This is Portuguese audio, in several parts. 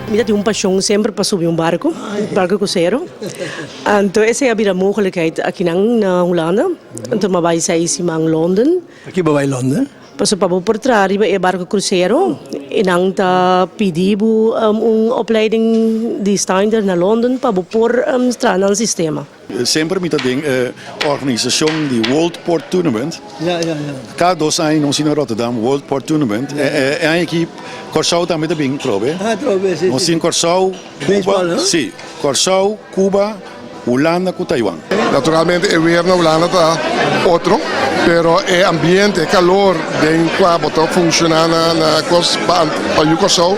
Mira, tinha paixão sempre para subir barco cruzeiro. Então, essa é a mogelijkheid aqui na Holanda. Então, eu vou sair em Londen. Aqui vai Londen? Passo para por trás é barco cruzeiro. E não tá pedindo opleiding de Steiner na Londen para pôr entrar no sistema. Sempre met dat ding, organisatie die World Port Tournament. Ja. Cada 2 anos in Rotterdam, World Port Tournament. En een keer Curaçao também met de bing probe. Trobe, sim. Nós temos Curaçao, Cuba, sim, Curaçao, Cuba, Holanda com Taiwan. Naturalmente el weer na Holanda está otro, pero el ambiente, el calor de qua botão funcionar na costa para o Curaçao,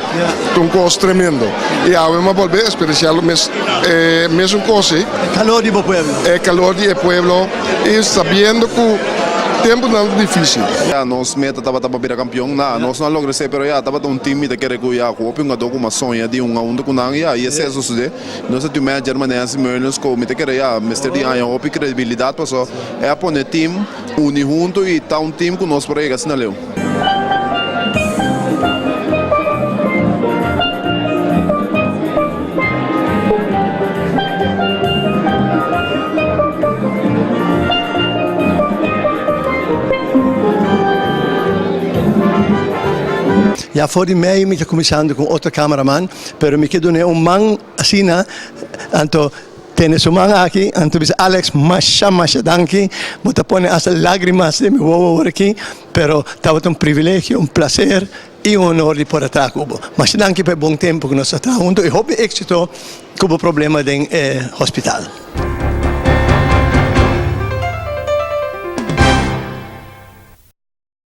um costo tremendo. E a uma volver especial mesmo coisa. Calor do pueblo. É calor do pueblo e sabendo que tempo não é difícil. Ja, nós meta estava para campeão, nós não logramos ser, pero já estava um time que quer que já copi um adoro uma sonha de onda com não e esse é o suceder. Nós temos a Germanense Merlins com me quer já mestre de ano copi credibilidade passou é a pôr time unir junto e tá time com nós para assim não. Ja, voor die mij met de commissando com outro cameraman, pero me quedo man assim, anto tienes man aqui, anto dice Alex, masha danke, bota pone as lágrimas de mi huevo aqui, pero estava um privilégio, prazer e honor de por estar Cuba. Mas danke per bom tempo que nós estamos juntos e hope éxito com o problema do hospital.